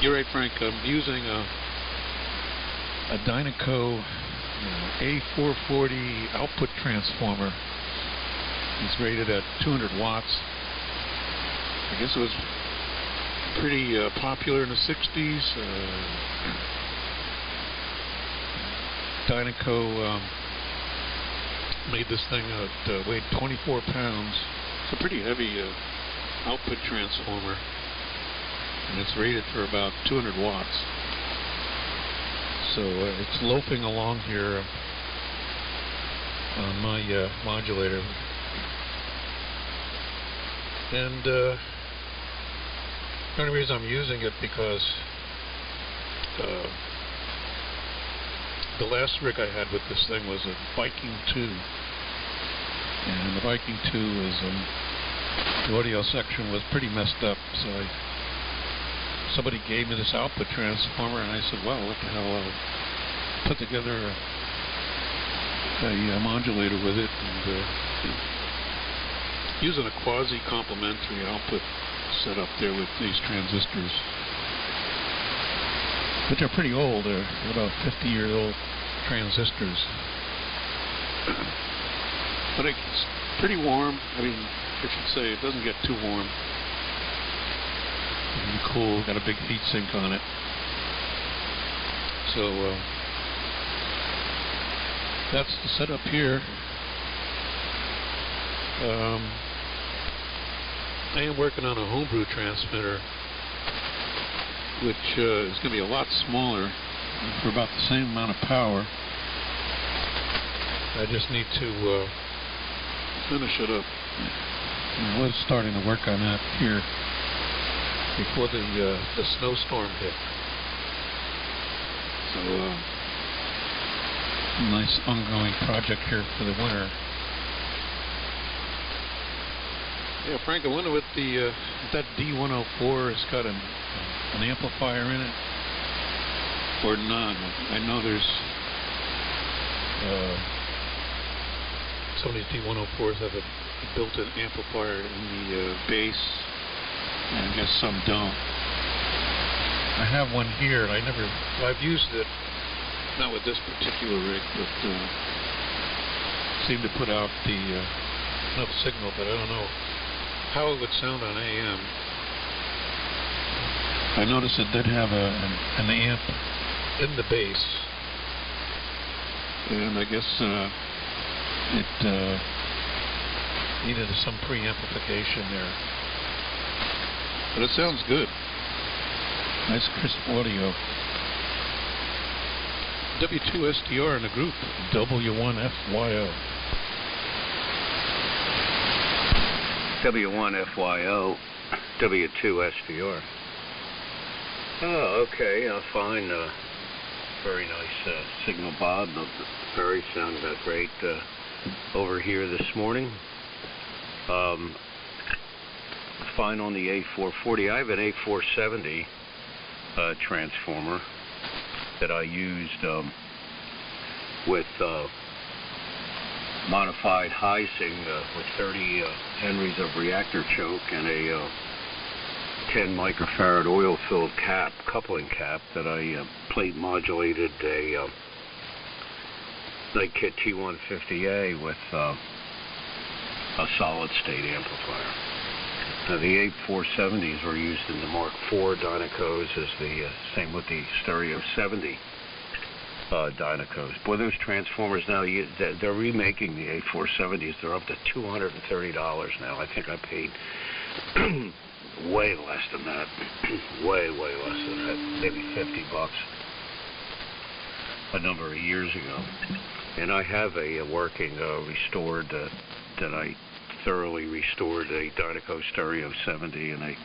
You're right, Frank. I'm using a Dynaco A440 output transformer. It's rated at 200 watts. I guess it was pretty popular in the 60s. Dynaco made this thing that weighed 24 pounds. It's a pretty heavy output transformer, and it's rated for about 200 watts. So it's loafing along here on my modulator. And the only reason I'm using it because the last rig I had with this thing was a Viking 2. And the Viking 2 is, the audio section was pretty messed up, so somebody gave me this output transformer, and I said, well, what the hell, I'll put together a modulator with it, and using a quasi-complementary output setup there with these transistors, which are pretty old. They're about 50-year-old transistors. But it's pretty warm. I mean, I should say it doesn't get too warm. It's cool. Got a big heat sink on it. So that's the setup here. I am working on a homebrew transmitter, which is going to be a lot smaller for about the same amount of power. I just need to finish it up. I was starting to work on that here before the snowstorm hit. So nice ongoing project here for the winter. Yeah, Frank, I wonder what that D104 has got an amplifier in it, or none. I know there's some of these D104s have a built-in amplifier in the bass, and I guess some don't. I have one here, and I've used it, not with this particular rig, but seemed to put out enough signal, but I don't know how it would sound on AM. I noticed it did have an amp in the bass, and I guess it needed some preamplification there. But it sounds good. Nice crisp audio. W2SDR in the group, W1FYO. W1FYO, W2SDR. Oh, okay, fine. Very nice signal, Bob. Very sounded great over here this morning. Fine on the A440. I have an A470 transformer that I used with modified Heising with 30 Henrys of reactor choke and a 10 microfarad oil-filled cap, coupling cap, that I plate modulated a Nightkit T150A with a solid-state amplifier. Now, the A470s were used in the Mark IV Dynacos, as the same with the Stereo 70 Dynacos. Boy, those transformers now, they're remaking the A470s. They're up to $230 now. I think I paid way less than that. way less than that. Maybe $50 a number of years ago. And I have a working restored that I thoroughly restored, a Dynaco Stereo 70 and a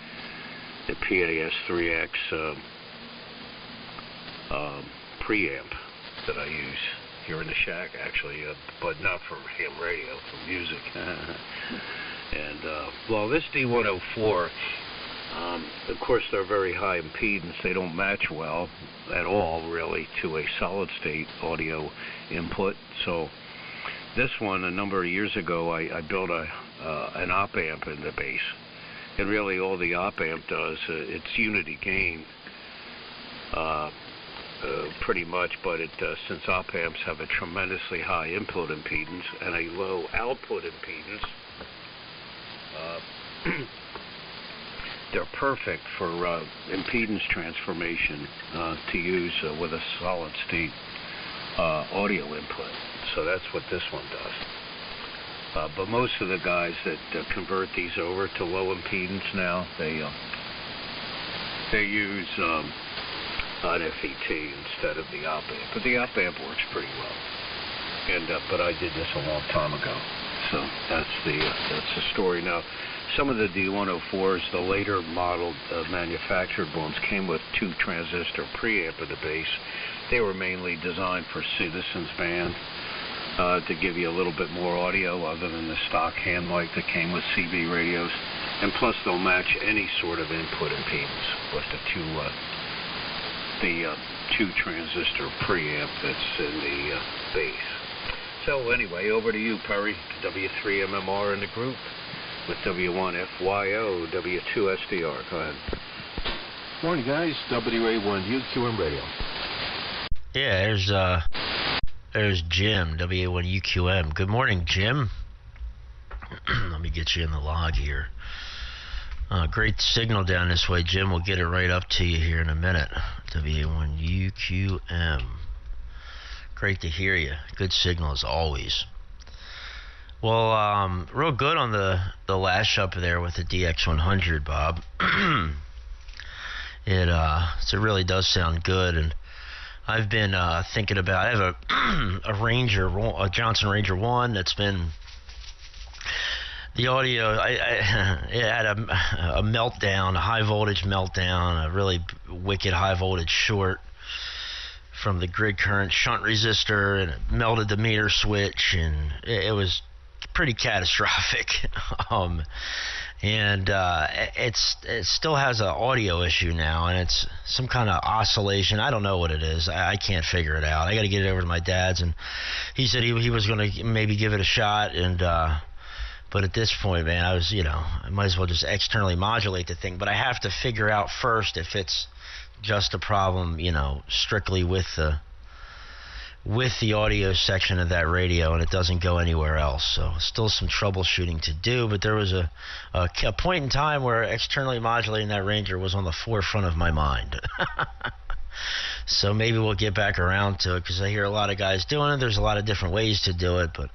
PAS3X preamp that I use here in the shack, actually, but not for ham radio, for music. And, well, this D104, of course, they're very high impedance. They don't match well at all, really, to a solid-state audio input. So this one, a number of years ago, I built an op-amp in the bass. And really all the op-amp does, it's unity gain. pretty much, but since op amps have a tremendously high input impedance and a low output impedance, they're perfect for impedance transformation to use with a solid state audio input. So that's what this one does. But most of the guys that convert these over to low impedance now, they use an FET instead of the op amp. But the op amp works pretty well. And but I did this a long time ago. So that's the story. Now, some of the D104s, the later modeled manufactured ones, came with 2 transistor preamp in the base. They were mainly designed for citizens band to give you a little bit more audio other than the stock hand mic that came with CB radios. And plus, they'll match any sort of input impedance with the 2 transistor preamp that's in the base. So anyway, over to you, Perry. W3MMR in the group with W1FYO, W2SDR. Go ahead. Morning, guys. WA1UQM radio. Yeah, there's Jim, WA1UQM. Good morning, Jim. Let me get you in the log here. Great signal down this way, Jim. We'll get it right up to you here in a minute. WA1UQM. Great to hear you. Good signal as always. Well, real good on the lash up there with the DX100, Bob. It really does sound good, and I've been thinking about. I have a Ranger, a Johnson Ranger 1 that's been. The audio, it had a meltdown, a high voltage meltdown, a really wicked high voltage short from the grid current shunt resistor, and it melted the meter switch, and it was pretty catastrophic. It still has an audio issue now, and it's some kind of oscillation. I don't know what it is. I can't figure it out. I got to get it over to my dad's, and he said he was going to maybe give it a shot, and but at this point, man, I might as well just externally modulate the thing. But I have to figure out first if it's just a problem, strictly with the audio section of that radio, and it doesn't go anywhere else. So still some troubleshooting to do, but there was a point in time where externally modulating that Ranger was on the forefront of my mind. So maybe we'll get back around to it, because I hear a lot of guys doing it. There's a lot of different ways to do it, but...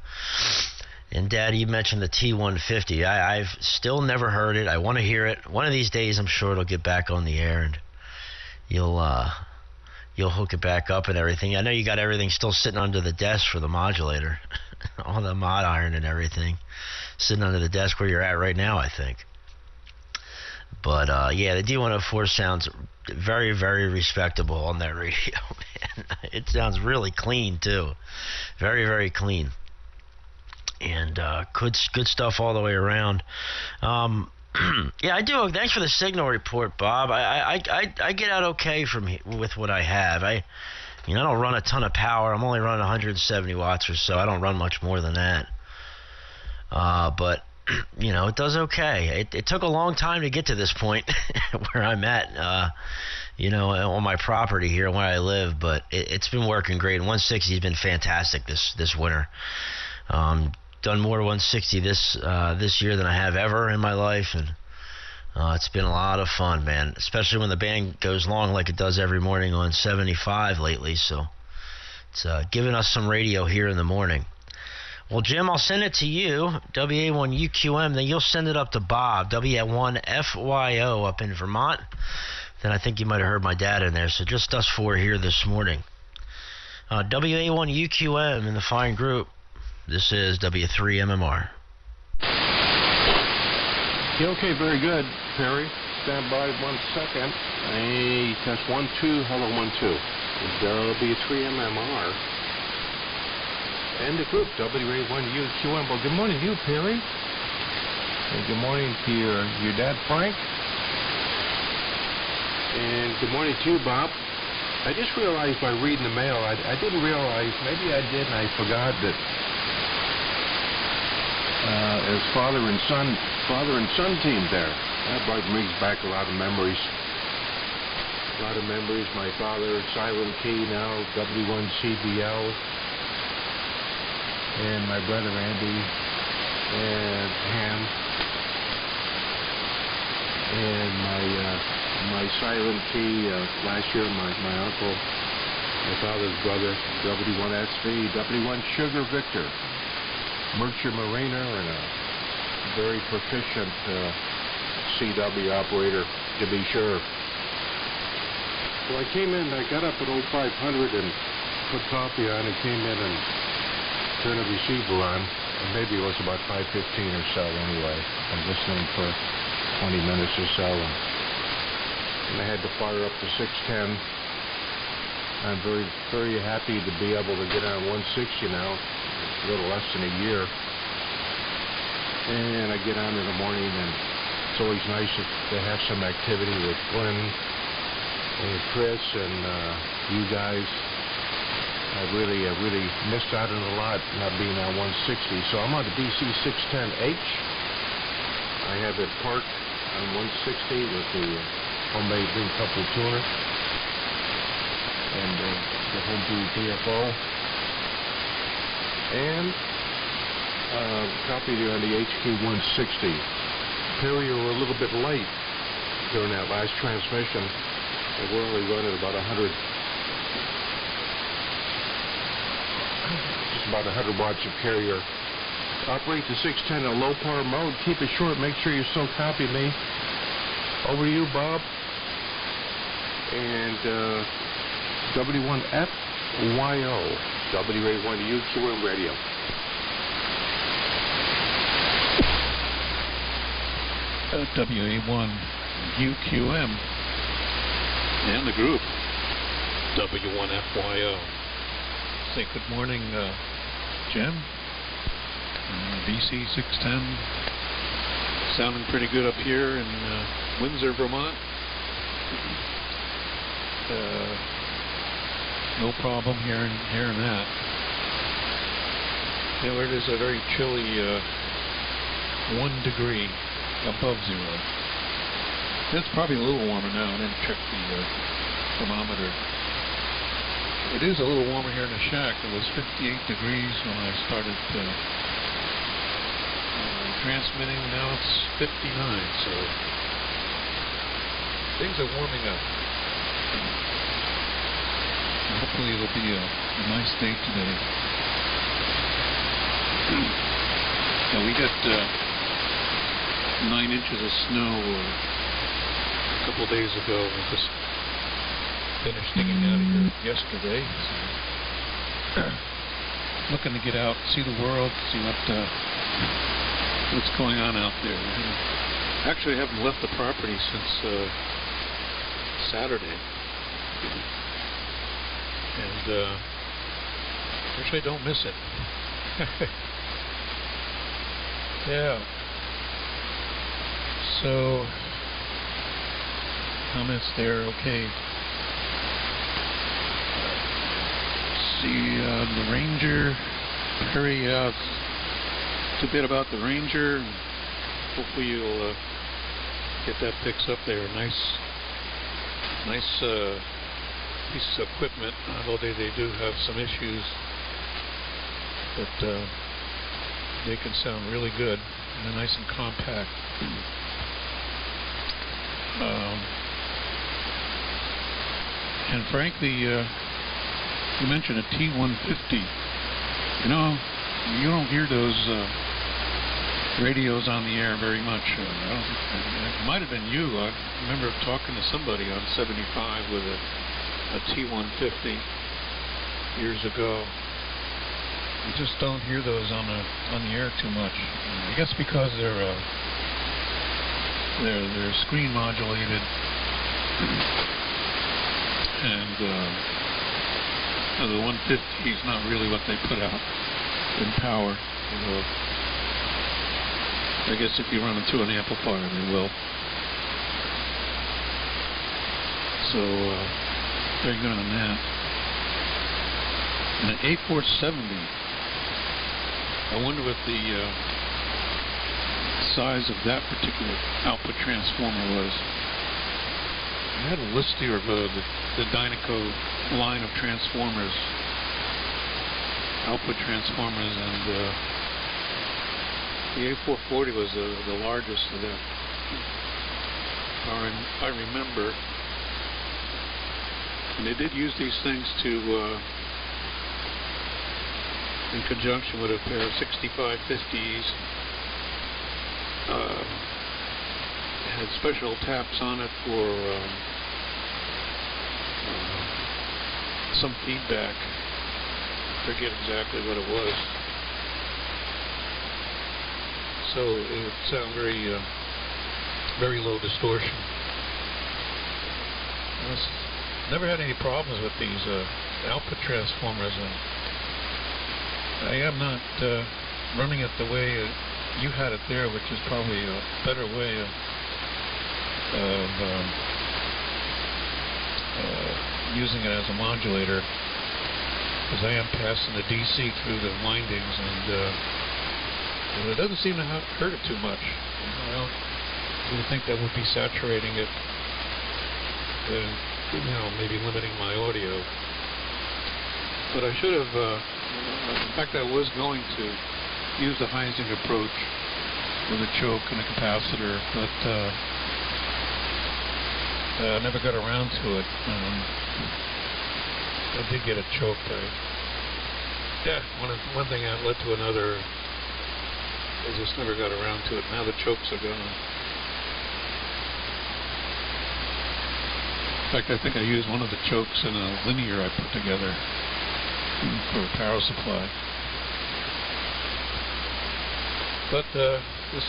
And Dad, you mentioned the T150. I've still never heard it. I want to hear it. One of these days, I'm sure it'll get back on the air, and you'll hook it back up and everything. I know you got everything still sitting under the desk for the modulator, all the mod iron and everything sitting under the desk where you're at right now, I think. But yeah, the D104 sounds very, very respectable on that radio, man. It sounds really clean too, very, very clean. And good stuff all the way around. Yeah, I do. Thanks for the signal report, Bob. I get out okay with what I have. I don't run a ton of power. I'm only running 170 watts or so. I don't run much more than that. But it does okay. It took a long time to get to this point where I'm at. On my property here where I live, but it's been working great. And 160 has been fantastic this winter. Done more 160 this year than I have ever in my life, and it's been a lot of fun, man. Especially when the band goes long like it does every morning on 75 lately. So it's giving us some radio here in the morning. Well, Jim, I'll send it to you, WA1UQM. Then you'll send it up to Bob, WA1FYO up in Vermont. Then I think you might have heard my dad in there. So just us 4 here this morning. WA1UQM in the fine group. This is W3MMR. Okay, very good, Perry. Stand by 1 second. Test 1, 2. Hello, 1, 2. W3MMR. And the group, WA1UQM. Well, good morning to you, Perry. And good morning to your dad, Frank. And good morning to you, Bob. I just realized by reading the mail, I didn't realize, maybe I did and I forgot that as father and son team there. That brings back a lot of memories. A lot of memories. My father, Silent Key now, W1CBL. And my brother Andy and Ham. And my Silent Key last year, my uncle, my father's brother, W1SV, W1 Sugar Victor, Merchant Mariner, and a very proficient CW operator, to be sure. Well, I came in, I got up at 0500 and put coffee on and came in and turned the receiver on. And maybe it was about 5:15 or so anyway. I'm listening for 20 minutes or so. And I had to fire up to 610. I'm very, very happy to be able to get on 160 now, a little less than a year. And I get on in the morning, and it's always nice to have some activity with Glenn and Chris and you guys. I really missed out on a lot not being on 160. So I'm on the DC 610H. I have it parked on 160 with the homemade ring couple tuner and the home brew PFO. And copied you on the HQ 160. Perry, you were a little bit late during that last transmission. We're only running about 100, just about 100 watts of carrier. Operate the 610 in low power mode. Keep it short. Make sure you still copy me. Over to you, Bob. And W1FYO, WA1UQM radio. WA1UQM and the group W1FYO. Say good morning, Jim. DC 610 sounding pretty good up here in Windsor, Vermont. No problem hearing that. You know, it is a very chilly 1 degree above zero. It's probably a little warmer now. I didn't check the thermometer. It is a little warmer here in the shack. It was 58 degrees when I started transmitting. Now it's 59, so things are warming up. And hopefully it'll be a nice day today. Now we got 9 inches of snow a couple of days ago. We just finished digging out of here yesterday. So, looking to get out, see the world, see what's going on out there. Actually, I haven't left the property since Saturday. And actually, I don't miss it. Yeah. So, comments there, okay. See, the Ranger, Perry, it's a bit about the Ranger. Hopefully you'll get that fixed up there. Nice piece of equipment, although they do have some issues. But they can sound really good and nice and compact. And frankly, you mentioned a T150. You know, you don't hear those radios on the air very much. It might have been you. I remember talking to somebody on 75 with a T150 years ago. You just don't hear those on the air too much. I guess because they're screen modulated, and the 150 is not really what they put out in power. You know, I guess if you run into an amplifier, they will. So very good on that. And an A470. I wonder what the size of that particular output transformer was. I had a list here of the Dynaco line of transformers, output transformers, and the A440 was the largest of that. I remember. And they did use these things to, in conjunction with a pair of 6550s. It had special taps on it for some feedback. I forget exactly what it was. So it would sound very low distortion. Never had any problems with these output transformers, and I am not running it the way you had it there, which is probably a better way of using it as a modulator, because I am passing the DC through the windings, and it doesn't seem to hurt it too much. I would think that would be saturating it, maybe limiting my audio. But I should have, in fact, I was going to use the Heising approach with a choke and a capacitor, but I never got around to it. I did get it choked. One thing led to another. I just never got around to it. Now the chokes are gone. In fact, I think I used one of the chokes in a linear I put together for a power supply. But this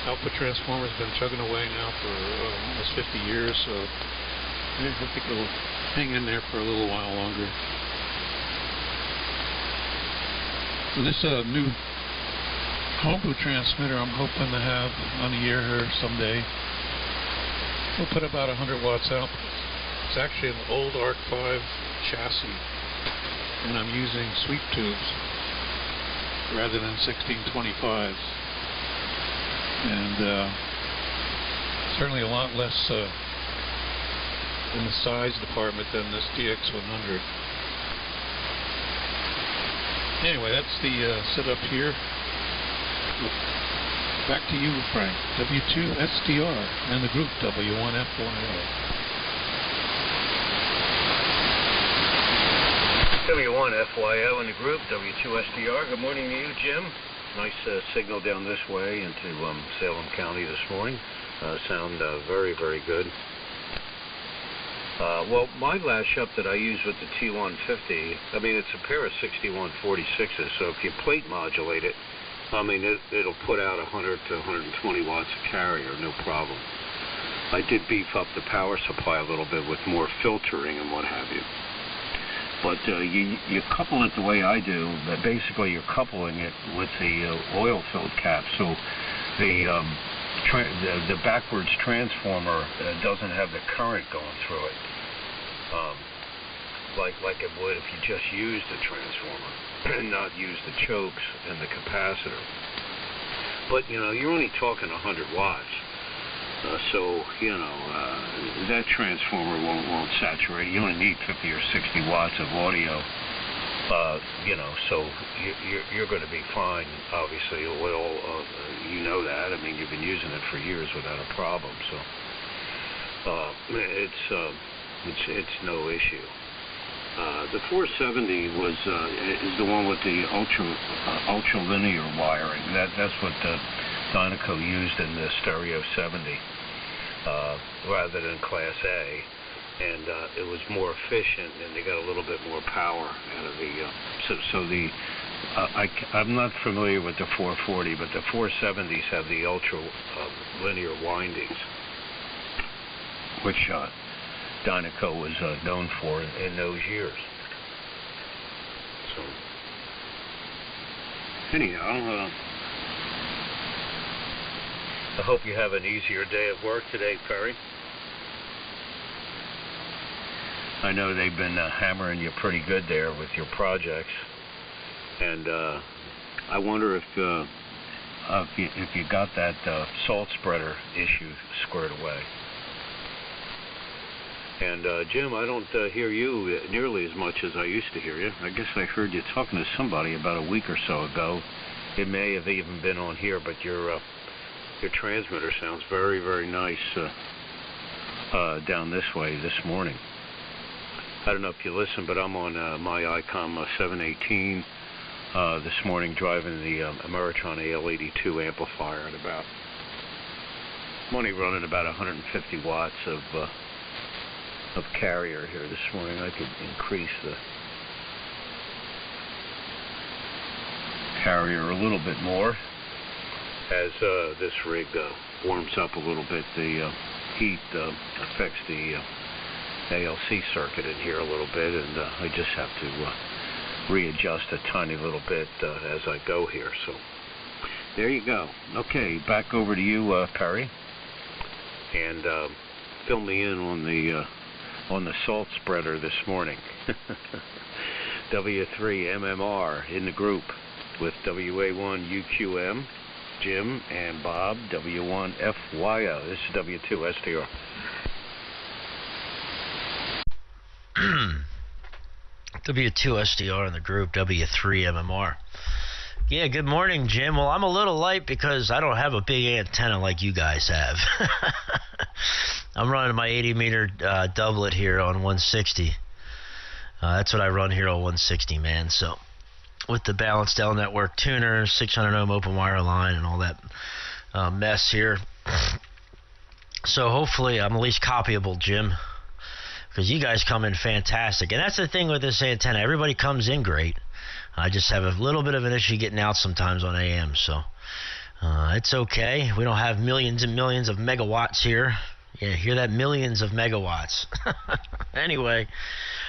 output transformer has been chugging away now for almost 50 years, so I think it'll hang in there for a little while longer. So this new homebrew transmitter I'm hoping to have on the air here someday. We'll put about 100 watts out. It's actually an old Arc 5 chassis, and I'm using sweep tubes rather than 1625s, and certainly a lot less in the size department than this DX100. Anyway, that's the setup here. Back to you, Frank. W2SDR and the group W1FYO. W1FYO and the group W2SDR. Good morning to you, Jim. Nice signal down this way into Salem County this morning. Sound very, very good. Well, my lash up that I use with the T150, I mean, it's a pair of 6146s, so if you plate modulate it, I mean, it'll put out 100 to 120 watts of carrier, no problem. I did beef up the power supply a little bit with more filtering and what have you. But you couple it the way I do, that basically you're coupling it with the oil-filled cap, so the backwards transformer doesn't have the current going through it, like it would if you just used the transformer and not use the chokes and the capacitor. But you're only talking 100 watts, so that transformer won't saturate. You only need 50 or 60 watts of audio. So you're going to be fine. Obviously, oil, that. I mean, you've been using it for years without a problem. So it's no issue. The 470 is the one with the ultra linear wiring. That's what Dynaco used in the Stereo 70 rather than Class A, and it was more efficient, and they got a little bit more power out of the. I'm not familiar with the 440, but the 470s have the ultra linear windings, which Dynaco was known for in those years. So, anyhow, I hope you have an easier day at work today, Perry. I know they've been hammering you pretty good there with your projects, and I wonder if you got that salt spreader issue squared away. And Jim, I don't hear you nearly as much as I used to hear you. I guess I heard you talking to somebody about a week or so ago. It may have even been on here, but your transmitter sounds very, very nice down this way this morning. I don't know if you listen, but I'm on my ICOM 718 this morning, driving the Ameritron AL82 amplifier at about. I'm only running about 150 watts of carrier here this morning. I could increase the carrier a little bit more as this rig warms up a little bit. The heat affects the ALC circuit in here a little bit, and I just have to readjust a tiny little bit as I go here. So there you go. Okay, back over to you, Perry, and fill me in on the salt spreader this morning. W3MMR in the group with WA1UQM, Jim, and Bob, W1FYO. This is W2STR. W2SDR in the group, W3MMR. Yeah, good morning, Jim. Well, I'm a little light because I don't have a big antenna like you guys have. I'm running my 80-meter doublet here on 160. That's what I run here on 160, man. So with the Balanced L Network tuner, 600 ohm open wire line, and all that mess here. So hopefully I'm at least copyable, Jim, because you guys come in fantastic. And that's the thing with this antenna. Everybody comes in great. I just have a little bit of an issue getting out sometimes on AM, so it's okay. We don't have millions and millions of megawatts here. Yeah, hear that? Millions of megawatts. Anyway,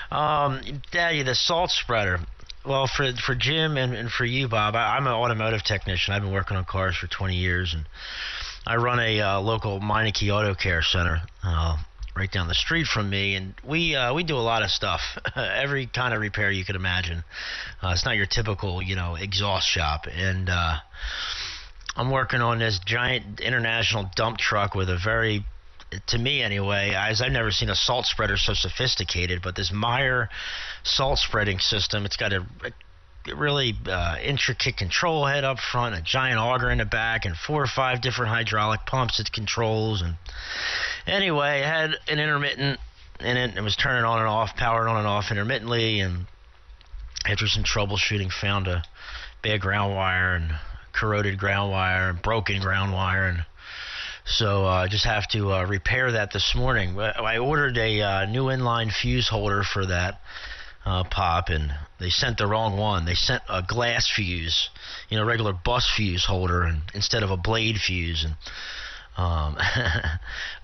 the salt spreader. Well, for Jim and for you, Bob, I'm an automotive technician. I've been working on cars for 20 years, and I run a local Meineke Auto Care Center right down the street from me, and we do a lot of stuff, every kind of repair you could imagine. It's not your typical, exhaust shop, and I'm working on this giant international dump truck with a very, to me anyway, I've never seen a salt spreader so sophisticated, but this Meyer salt spreading system, it's got a really intricate control head up front, a giant auger in the back, and 4 or 5 different hydraulic pumps it controls. And anyway, it had an intermittent in it. It was turning on and off, powered on and off intermittently, and after some troubleshooting found a bad ground wire and corroded ground wire and broken ground wire, and so I just have to repair that this morning. I ordered a new inline fuse holder for that pop, and they sent the wrong one. They sent a glass fuse, regular bus fuse holder, and instead of a blade fuse. And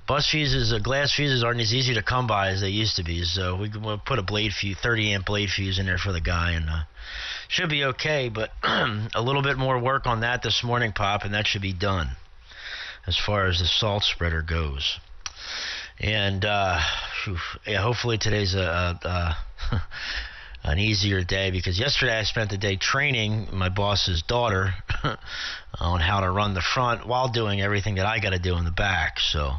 bus fuses, glass fuses aren't as easy to come by as they used to be. So we'll put a blade fuse, 30 amp blade fuse in there for the guy, and should be okay. But a little bit more work on that this morning, Pop, and that should be done as far as the salt spreader goes. And hopefully today's an easier day, because yesterday I spent the day training my boss's daughter on how to run the front while doing everything that I got to do in the back. So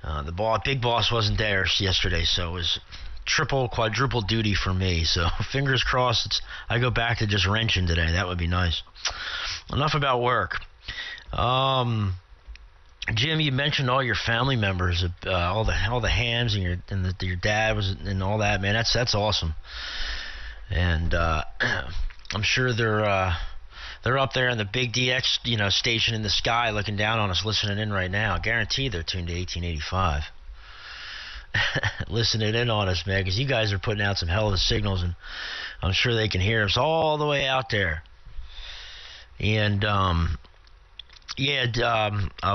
the big boss wasn't there yesterday, so it was triple, quadruple duty for me. So fingers crossed I go back to just wrenching today. That would be nice. Enough about work. Jim, you mentioned all your family members, all the hams, and your dad was, and all that. Man, that's awesome. And I'm sure they're up there in the big DX station in the sky, looking down on us, listening in right now. Guaranteed they're tuned to 1885, listening in on us, man, because you guys are putting out some hell of a signals, and I'm sure they can hear us all the way out there. And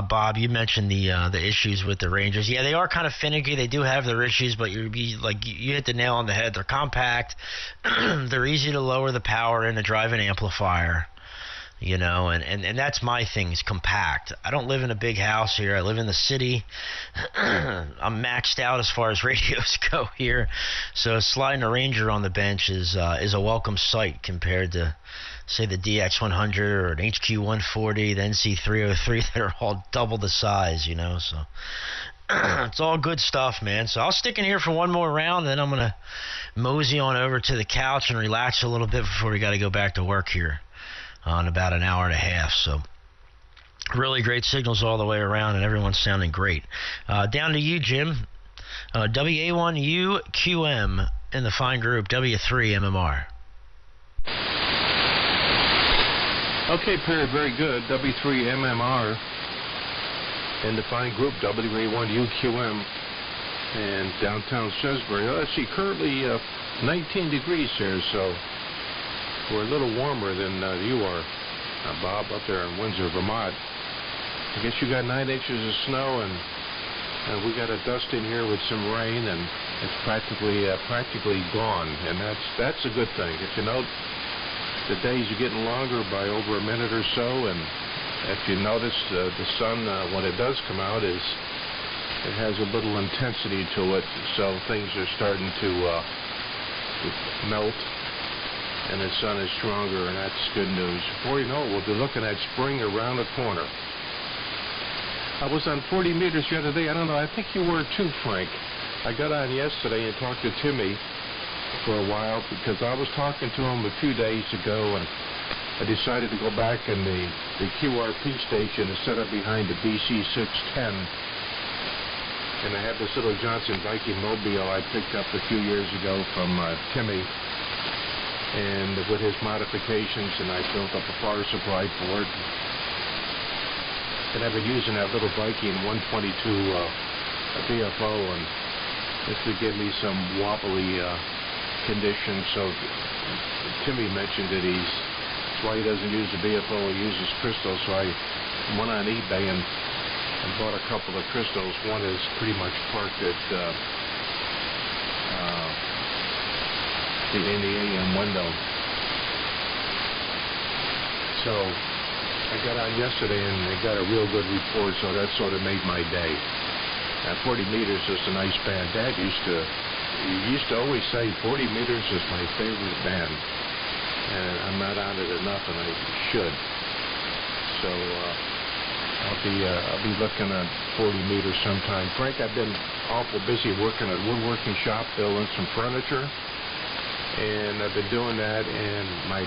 Bob, you mentioned the issues with the Rangers. Yeah, they are kind of finicky. They do have their issues, but you hit the nail on the head. They're compact. They're easy to lower the power in a drive-in amplifier, and that's my thing, is compact. I don't live in a big house here. I live in the city. I'm maxed out as far as radios go here, so sliding a Ranger on the bench is a welcome sight compared to, say, the DX100 or an HQ140, the NC303 that are all double the size, so It's all good stuff, man. So I'll stick in here for one more round, then I'm going to mosey on over to the couch and relax a little bit before we got to go back to work here in about an hour and a half. So really great signals all the way around, and everyone's sounding great. Down to you, Jim. WA1UQM in the fine group W3MMR. Okay, Perry, very good. W3MMR in the fine group WA1UQM and downtown Salisbury. Let's see, currently 19 degrees here, so we're a little warmer than you are, Bob, up there in Windsor, Vermont. I guess you got 9 inches of snow, and we got a dust in here with some rain, and it's practically gone, and that's a good thing. If you know, the days are getting longer by over a minute or so, and if you notice, the sun, when it does come out, it has a little intensity to it, so things are starting to melt, and the sun is stronger, and that's good news. Before you know it, we'll be looking at spring around the corner. I was on 40 meters the other day. I don't know, I think you were too, Frank. I got on yesterday and talked to Timmy for a while because I was talking to him a few days ago, and I decided to go back in the QRP station and set up behind the BC 610. And I have this little Johnson Viking mobile I picked up a few years ago from Timmy, and with his modifications, and I built up a power supply for it. And I've been using that little Viking 122 VFO, and this would give me some wobbly condition. So Timmy mentioned that that's why he doesn't use the VFO, he uses crystals. So I went on eBay and bought a couple of crystals. One is pretty much parked at in the AM window. So I got on yesterday and I got a real good report, so that sort of made my day. 40 meters is a nice band. Dad used to always say 40 meters is my favorite band, and I'm not on it enough, and I should. So I'll be looking at 40 meters sometime. Frank, I've been awful busy working at a woodworking shop, building some furniture, and I've been doing that. And my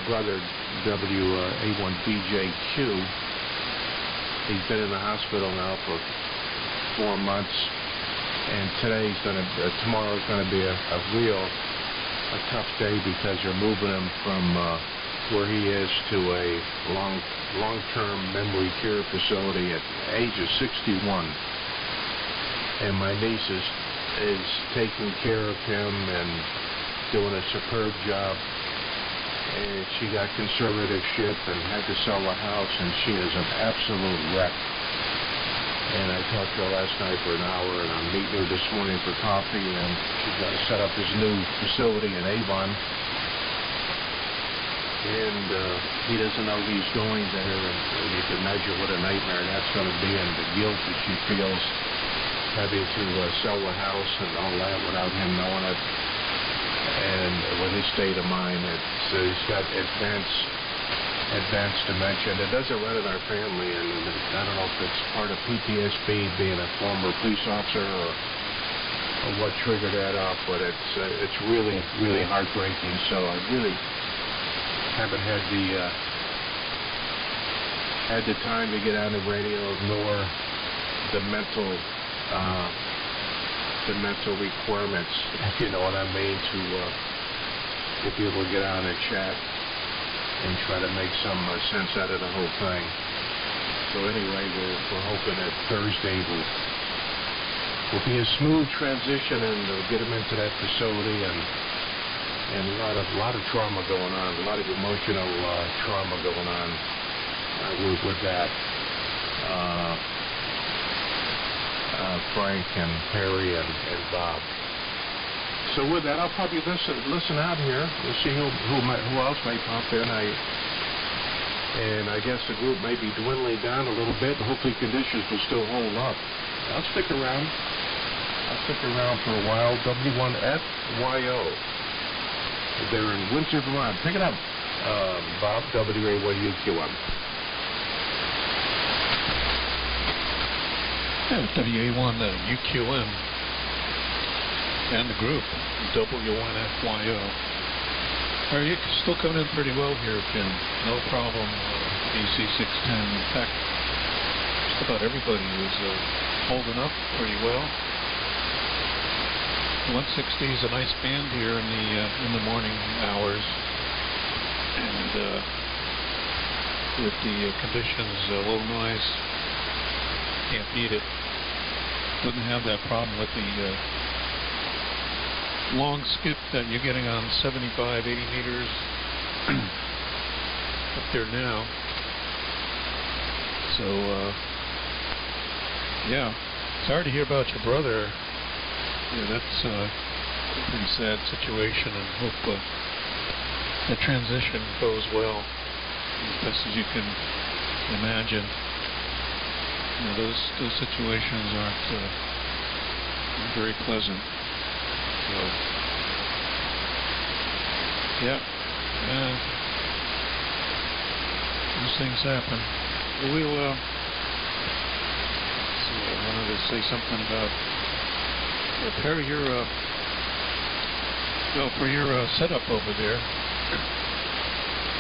brother WA1BJQ, he's been in the hospital now for 4 months, and tomorrow's gonna be a tough day because they're moving him from where he is to a long-term memory care facility at the age of 61. And my niece is taking care of him and doing a superb job. And she got conservatorship and had to sell the house, and she is an absolute wreck. And I talked to her last night for an hour, and I'm meeting her this morning for coffee, and she's going to set up this new facility in Avon. And he doesn't know he's going there, and you can imagine what a nightmare that's going to be, and the guilt that she feels having to sell the house and all that without him knowing it. And with his state of mind, he's got advanced dementia. And it doesn't run in our family, and I don't know if it's part of PTSD, being a former police officer, or what triggered that off, but it's really, really heartbreaking. So I really haven't had the time to get on the radio, nor the mental requirements, if you know what I mean, to be able to get on and chat and try to make some sense out of the whole thing. So anyway, we're hoping that Thursday will be a smooth transition, and we'll get him into that facility, and a lot of trauma going on, a lot of emotional trauma going on with that. Frank and Perry and Bob. So with that, I'll probably listen out here. We'll see who else may pop in. And I guess the group may be dwindling down a little bit. Hopefully conditions will still hold up. I'll stick around. For a while. W1FYO. They're in Windsor, Vermont. Pick it up, Bob, WA1UQM. Yeah, WA1 UQM and the group W1FYO. Are you still coming in pretty well here, Jim? No problem. AC610. In fact, just about everybody is holding up pretty well. 160 is a nice band here in the morning hours, and with the conditions, low noise, can't beat it. Doesn't have that problem with the long skip that you're getting on 75, 80 meters up there now. So yeah, sorry to hear about your brother. Yeah, that's a pretty sad situation, and hope the transition goes well, as best as you can imagine. You know, those situations aren't very pleasant. So, yeah, those things happen. We'll see. I wanted to say something about repair your for your setup over there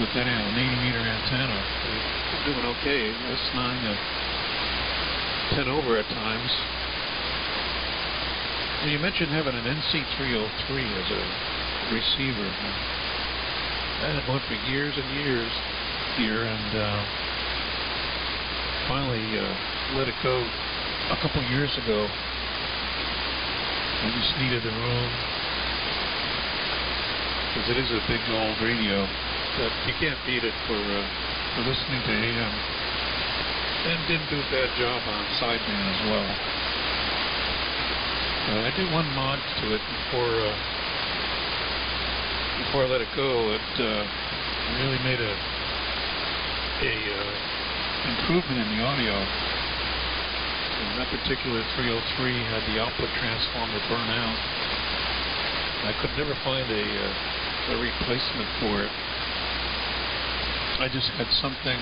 with that an 80-meter antenna. It's doing okay. S9 10 over at times. Well, you mentioned having an NC303 as a receiver. I had one for years and years here, and finally let it go a couple years ago. I just needed the room, because it is a big old radio, but you can't beat it for listening to AM. And didn't do a bad job on sideband as well. I did one mod to it before I let it go. It really made a improvement in the audio. And that particular 303 had the output transformer burn out. I could never find a replacement for it. I just had something.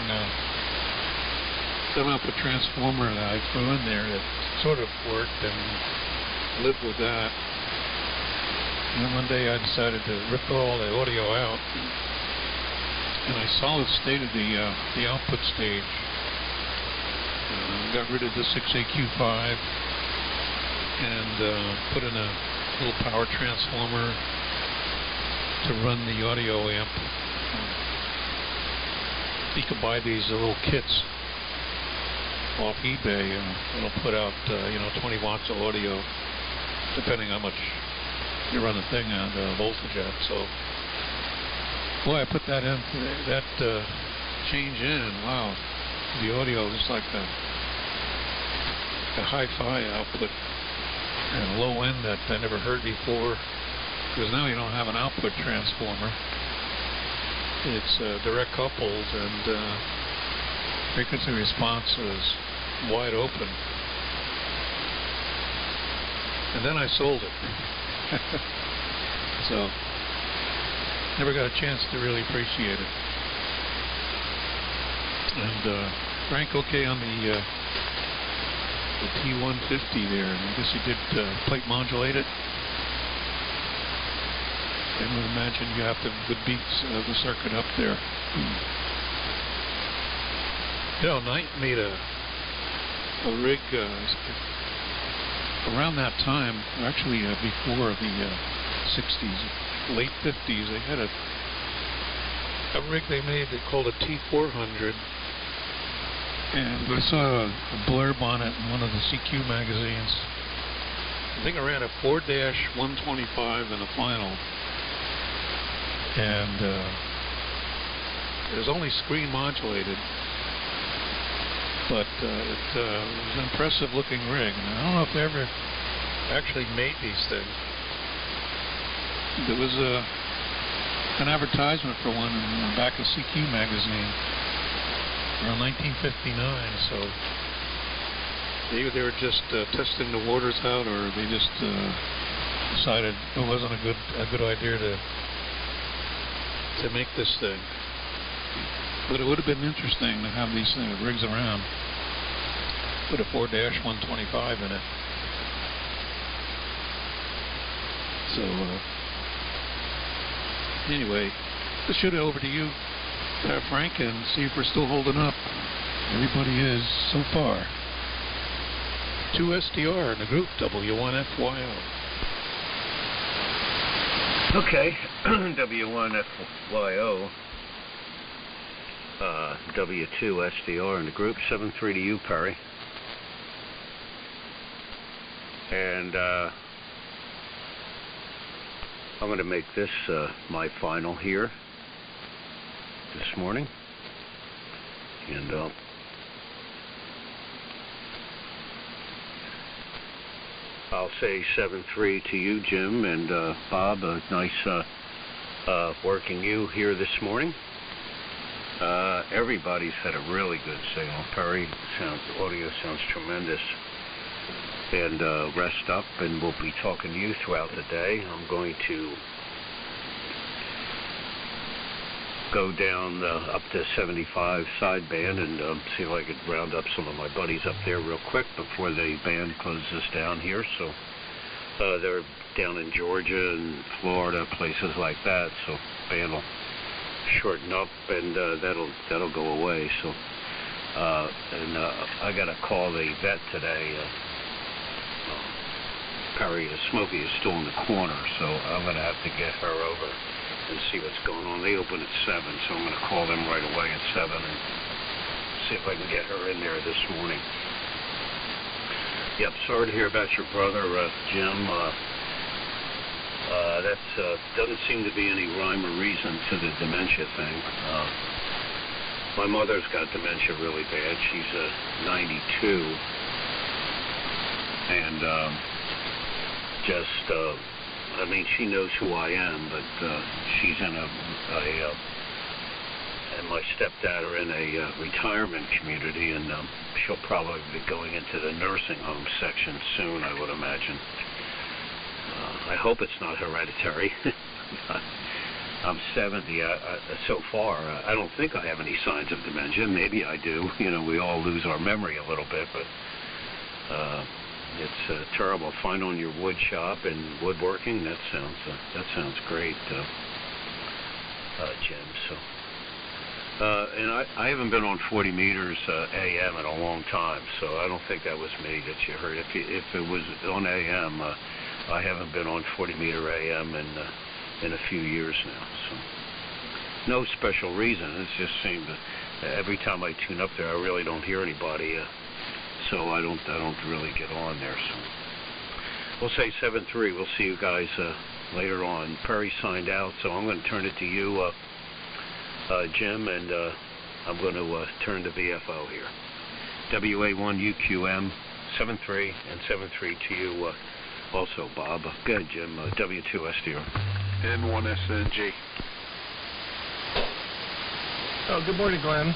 Some output transformer that I threw in there that sort of worked, and lived with that. And then one day I decided to rip all the audio out, and I solid stated the output stage. Got rid of the 6AQ5 and put in a little power transformer to run the audio amp. You can buy these little kits off eBay, and it'll put out 20 watts of audio, depending how much you run the thing at, voltage at. So, boy, I put that in, that change in, and wow, the audio is like a hi-fi output and a low end that I never heard before, because now you don't have an output transformer. It's direct coupled, and frequency response is wide open. And then I sold it. So, never got a chance to really appreciate it. And drank okay on the P150 there, and I guess he did plate modulate it. And I would imagine you have to good beats the circuit up there. You know, Knight made a rig around that time, actually before the 60s, late 50s. They had a rig they made, they called a T400. And I saw a blurb on it in one of the CQ magazines. I think I ran a 4-125 in the final. And it was only screen modulated. But it was an impressive looking rig. And I don't know if they ever actually made these things. There was an advertisement for one in the back of CQ magazine around 1959. So they were just testing the waters out, or they just decided it wasn't a good idea to make this thing. But it would have been interesting to have these rigs around. Put a 4-125 in it. So, anyway, let's shoot it over to you, Frank, and see if we're still holding up. Everybody is so far. 2SDR in the group, W1FYO. Okay, W1FYO. W2SDR in the group, 7-3 to you, Perry. And I'm going to make this my final here this morning. And I'll say 7-3 to you, Jim, and Bob. Nice working you here this morning. Everybody's had a really good signal. Perry, audio sounds tremendous. And rest up, and we'll be talking to you throughout the day. I'm going to go down up to 75 sideband and see if I could round up some of my buddies up there real quick before the band closes down here. So they're down in Georgia and Florida, places like that. So band will shorten up, and that'll go away. So I got to call the vet today. Perry, Smokey is still in the corner, so I'm going to have to get her over and see what's going on. They open at 7, so I'm going to call them right away at 7 and see if I can get her in there this morning. Yep, sorry to hear about your brother, Jim. That doesn't seem to be any rhyme or reason to the dementia thing. My mother's got dementia really bad. She's 92. And I mean, she knows who I am, but she's in and my stepdad are in a retirement community, and she'll probably be going into the nursing home section soon, I would imagine. I hope it's not hereditary. I'm 70 so far. I don't think I have any signs of dementia. Maybe I do. You know, we all lose our memory a little bit, but it's terrible. Fine on your wood shop and woodworking. That sounds great, Jim. So, and I haven't been on 40 meters AM in a long time, so I don't think that was me that you heard. If it was on AM, I haven't been on 40 meter AM in a few years now. So, no special reason. It just seemed that every time I tune up there, I really don't hear anybody. So I don't really get on there. So we'll say 7-3. We'll see you guys later on. Perry signed out, so I'm going to turn it to you, Jim, and I'm going to turn to VFO here. WA1UQM 7-3 and 7-3 to you also, Bob. Go ahead, Jim. W2SDR. N1SNG. Oh, good morning, Glenn.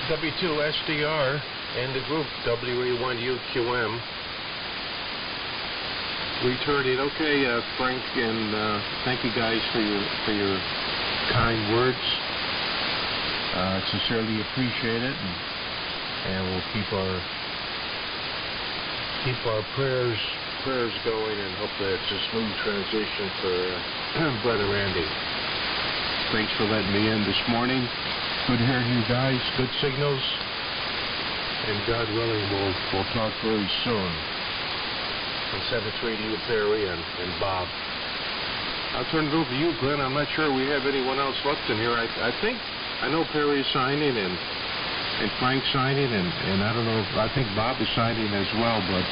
W2SDR. And the group, WA1UQM. Returning. Okay, Frank, and thank you guys for your kind words. Sincerely appreciate it, and we'll keep our prayers going, and hope that it's a smooth transition for Brother Randy. Thanks for letting me in this morning. Good hearing you guys. Good signals. And God willing, we'll talk very soon. And 7-3 to you, Perry, and Bob. I'll turn it over to you, Glenn. I'm not sure we have anyone else left in here. I know Perry is signing and Frank's signing, and I don't know, I think Bob is signing as well, but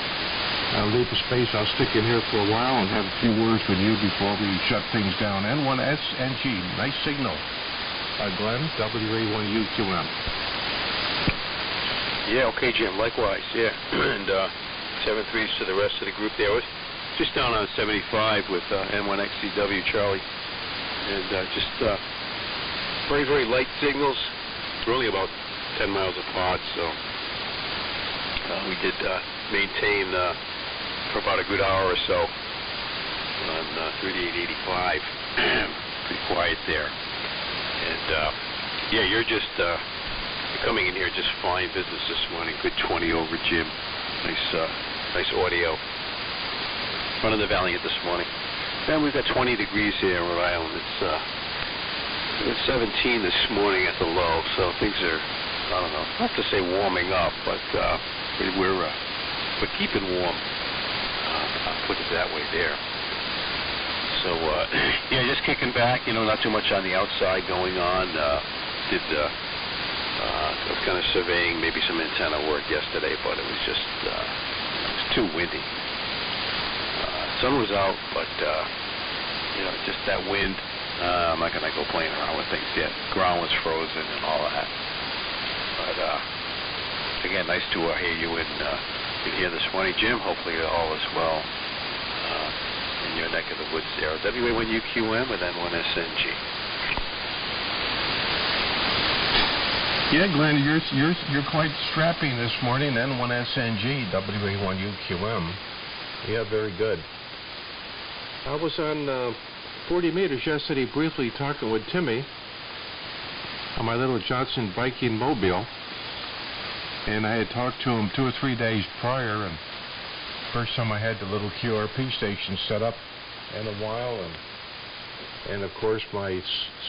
I'll leave the space. I'll stick in here for a while and have a few words with you before we shut things down. N1SNG, nice signal. Glenn, WA1UQM. Yeah, okay, Jim. Likewise, yeah. And 7-3s to the rest of the group there. I was just down on 75 with N1XCW, Charlie. And just very, very light signals. We're only about 10 miles apart, so we did maintain for about a good hour or so on 3885. Pretty quiet there. And, yeah, you're just coming in here, just fine business this morning. Good 20 over, Jim. Nice audio. Running the Valiant this morning. And we've got 20 degrees here in Rhode Island. It's 17 this morning at the low, so things are, I don't know, not to say warming up, but we're keeping warm. I'll put it that way there. So, yeah, just kicking back, not too much on the outside going on. I was kind of surveying maybe some antenna work yesterday, but it was just, it was too windy. Sun was out, but, just that wind. I'm not going to go playing around with things yet. Ground was frozen and all that. But, again, nice to hear you in here this morning. Jim, hopefully all is well in your neck of the woods there. WA1UQM and then 1SNG. Yeah, Glenn, you're quite strapping this morning. N1SNG, WA1UQM. Yeah, very good. I was on 40 meters yesterday briefly talking with Timmy on my little Johnson Viking mobile. And I had talked to him 2 or 3 days prior, and first time I had the little QRP station set up in a while, and of course my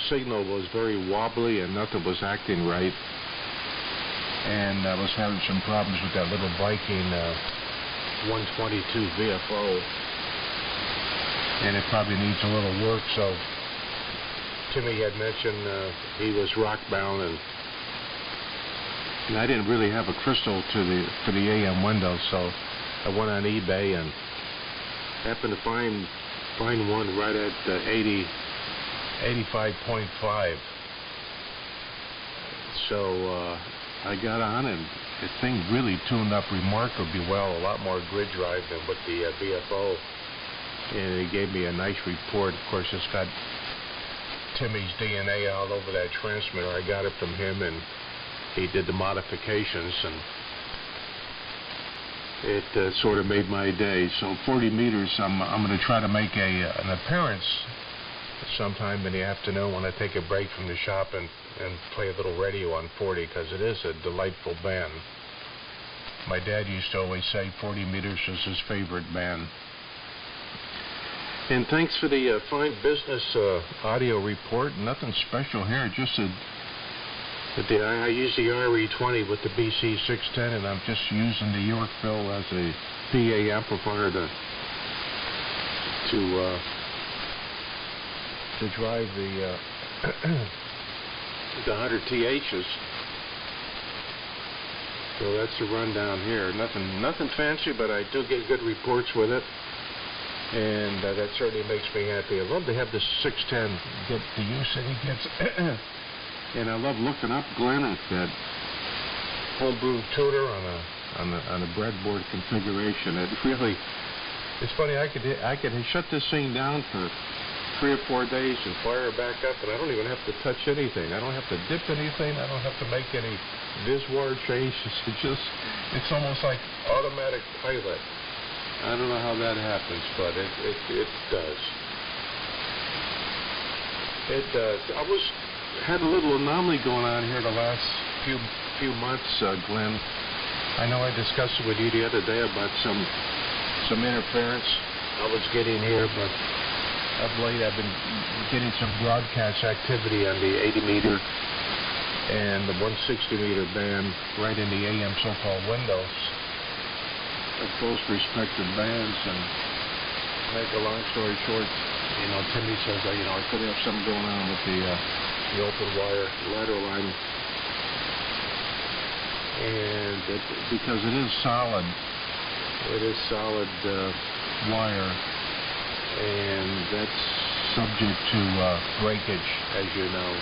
signal was very wobbly and nothing was acting right. And I was having some problems with that little Viking 122 VFO, and it probably needs a little work. So Timmy had mentioned he was rockbound, and I didn't really have a crystal for the AM window, so I went on eBay and happened to find one right at 85.5. So I got on, and the thing really tuned up remarkably well, a lot more grid drive than with the VFO. And he gave me a nice report. Of course, it's got Timmy's DNA all over that transmitter. I got it from him, and he did the modifications, and it sort of made my day. So 40 meters, I'm going to try to make an appearance sometime in the afternoon when I take a break from the shop and play a little radio on 40, because it is a delightful band. My dad used to always say 40 meters was his favorite band. And thanks for the fine business audio report. Nothing special here, just I use the RE20 with the BC610, and I'm just using the Yorkville as a PA amplifier to drive the 100 THs. So that's the rundown here. Nothing fancy, but I do get good reports with it, and that certainly makes me happy. I love to have the 610 get the use that he gets. And I love looking up, Glenn, at that homebrew tuner on a breadboard configuration. It's funny. I could shut this thing down for 3 or 4 days and fire it back up, and I don't even have to touch anything. I don't have to dip anything. I don't have to make any VisWire changes. It's almost like automatic pilot. I don't know how that happens, but it does. It does. Had a little anomaly going on here the last few months, Glenn. I know I discussed it with you the other day about some interference I was getting here, but of late I've been getting some broadcast activity on the 80 meter and the 160 meter band right in the AM so-called windows of both respective bands. And to make a long story short, Timmy says I could have something going on with the open wire ladder line, and because it is solid wire, and that's subject to breakage, as you know.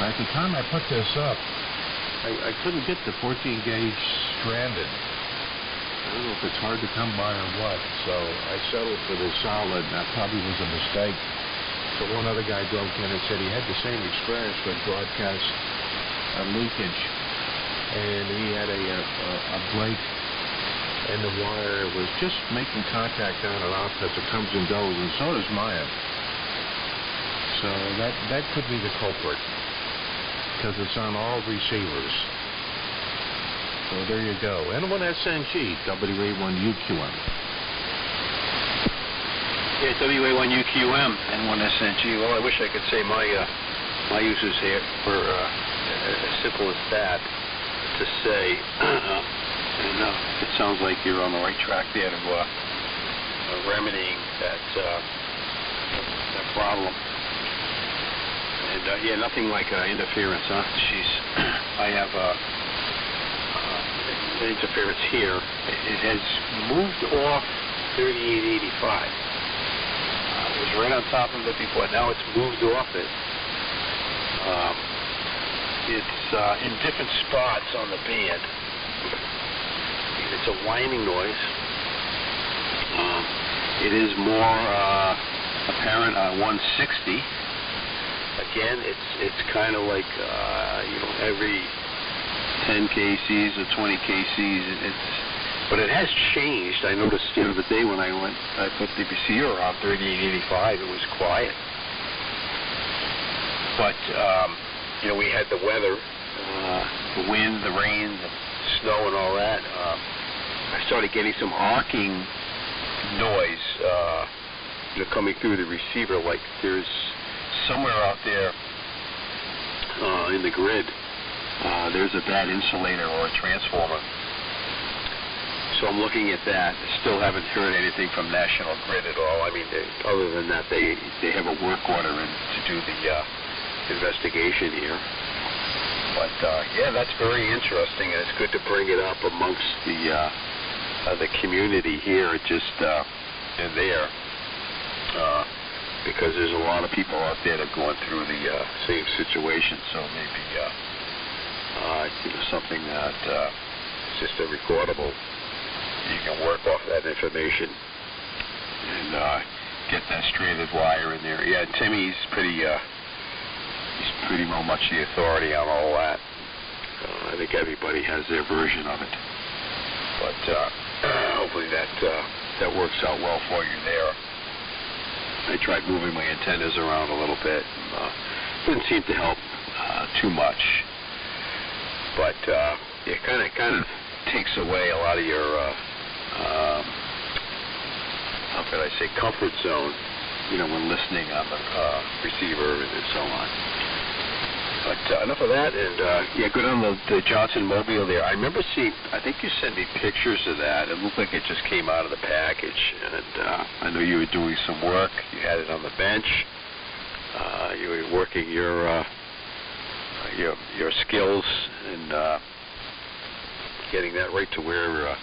At the time I put this up, I couldn't get the 14 gauge stranded. I don't know if it's hard to come by or what, so I settled for the solid. That probably was a mistake. So one other guy broke in and said he had the same experience with broadcast leakage, and he had a break in the wire. It was just making contact on and off as it comes and goes, and so does mine. So that could be the culprit. because it's on all receivers. So there you go. N1SNG, WA1UQM. Yeah, WA1UQM and 1SNG. Well, I wish I could say my uses here were as simple as that to say, and it sounds like you're on the right track there to remedying that problem. And yeah, nothing like interference, huh? Jeez, I have interference here. It has moved off 3885. It was right on top of it before. Now it's moved off it. It's in different spots on the band. It's a whining noise. It is more apparent on 160. Again, it's kind of like every 10 kcs or 20 kcs. But it has changed. I noticed the other day when I put the receiver around 3885, it was quiet. But we had the weather, the wind, the rain, the snow, and all that. I started getting some arcing noise, coming through the receiver, like there's somewhere out there in the grid, there's a bad insulator or a transformer. So I'm looking at that. Still haven't heard anything from National Grid at all. I mean, other than that, they have a work order in to do the investigation here. But yeah, that's very interesting, and it's good to bring it up amongst the community here, just and there, because there's a lot of people out there that are going through the same situation. So maybe something that is just a recordable. You can work off that information and get that stranded wire in there. Yeah, Timmy's pretty well much the authority on all that. I think everybody has their version of it. But hopefully that works out well for you there. I tried moving my antennas around a little bit. Didn't seem to help too much. But it kind of takes away a lot of your how could I say, comfort zone, when listening on the receiver and so on. But enough of that, and yeah, good on the Johnson Mobile there. I remember seeing, I think you sent me pictures of that. It looked like it just came out of the package, and I know you were doing some work. You had it on the bench. You were working your skills and getting that right to where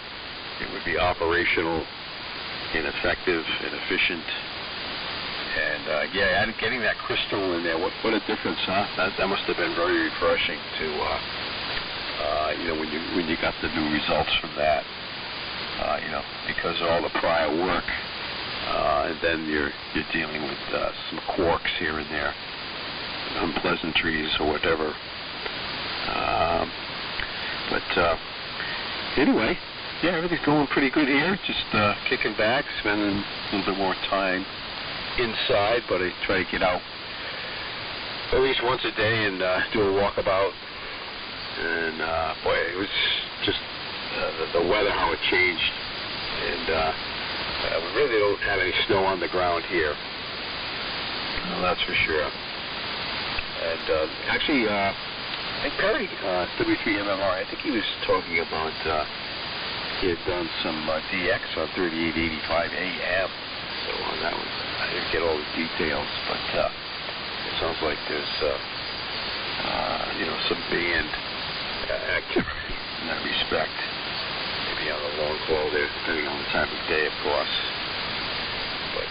it would be operational and effective and efficient. And yeah, getting that crystal in there, what a difference, huh? That must have been very refreshing to when you got the new results from that. Because of all the prior work, and then you're dealing with some quarks here and there, unpleasantries or whatever. But anyway, yeah, everything's going pretty good here. Just kicking back, spending a little bit more time inside, but I try to get out at least once a day and do a walkabout. And boy, it was just the weather, how it changed. And we really don't have any snow on the ground here. Well, that's for sure. And actually, I think Perry, W3MMR, I think he was talking about he had done some DX on 3885 AM. So that was, I didn't get all the details, but it sounds like there's some band activity in that respect. Maybe on the long haul there, depending on the time of day, of course. But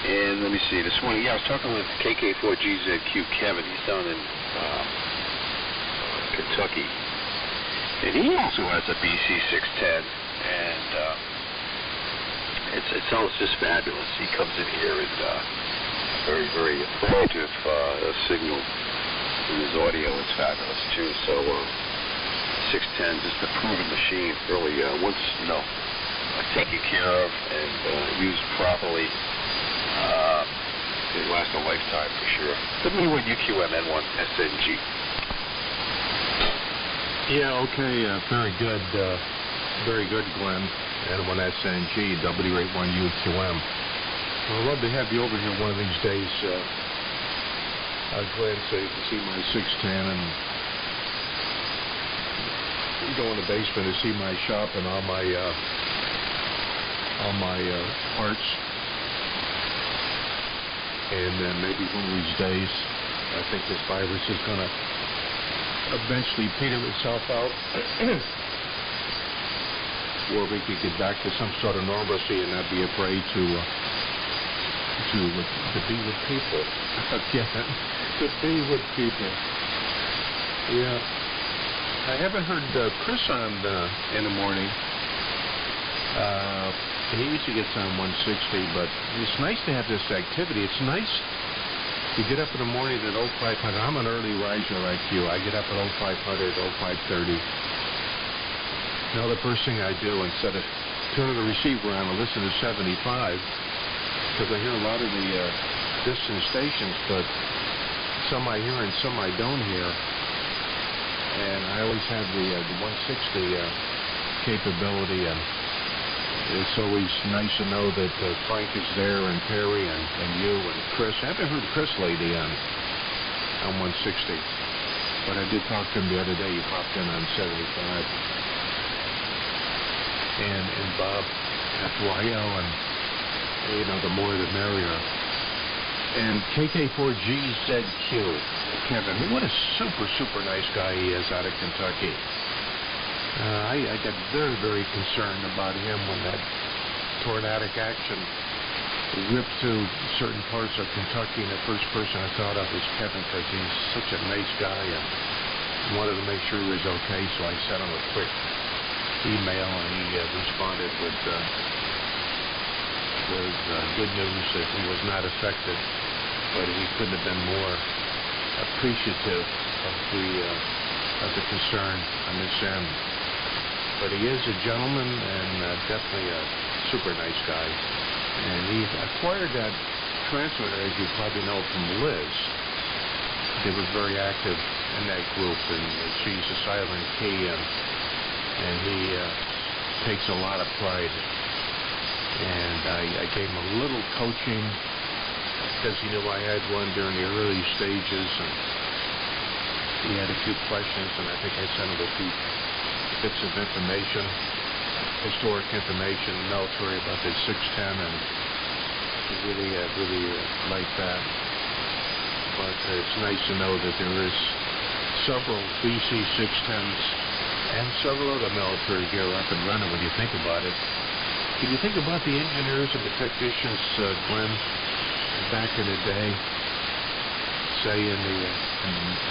and let me see, this morning, I was talking with KK4GZQ Kevin. He's down in Kentucky, and he also has a BC610, and it sounds just fabulous. He comes in here and very, very effective signal, and his audio is fabulous too. So 610, just a proven machine, really. Once taken care of and used properly, It lasts a lifetime for sure. W1 UQM N1 SNG. Yeah, okay, very good, Glenn. N1SNG, W81UQM. Well, I'd love to have you over here one of these days, Glenn, so you can see my 610 and go in the basement and see my shop and all my parts. And then maybe one of these days, I think this virus is going to eventually peter itself out, where we could get back to some sort of normalcy and not be afraid to be with people again. To be with people. Yeah. I haven't heard Chris on in the morning. And he usually gets on 160, but it's nice to have this activity. It's nice to get up in the morning at 0500. I'm an early riser like you. I get up at 0500, 0530. Now the first thing I do, instead of turning the receiver on and listen to 75, because I hear a lot of the distant stations, but some I hear and some I don't hear. And I always have the 160 capability, and it's always nice to know that Frank is there, and Perry, and you, and Chris. I haven't heard Chris lately on 160, but I did talk to him the other day. He popped in on 75. And Bob Capuayo, and the more the merrier. And KK4GZQ, Kevin, what a super nice guy he is out of Kentucky. I got very, very concerned about him when that tornadic action ripped through certain parts of Kentucky, and the first person I thought of was Kevin, because he's such a nice guy, and wanted to make sure he was okay, so I sent him a quick email, and he responded with good news that he was not affected, but he couldn't have been more appreciative of the concern on this end. But he is a gentleman and definitely a super nice guy. And he acquired that transmitter, as you probably know, from Liz. He was very active in that group, and she's a silent key, and he takes a lot of pride. And I gave him a little coaching because he knew I had one during the early stages, and he had a few questions, and I think I sent him a few bits of information, historic information, military about the 610, and he really liked that. But it's nice to know that there is several BC 610s and several other military gear up and running when you think about it. Can you think about the engineers and the technicians, Glenn, back in the day, say in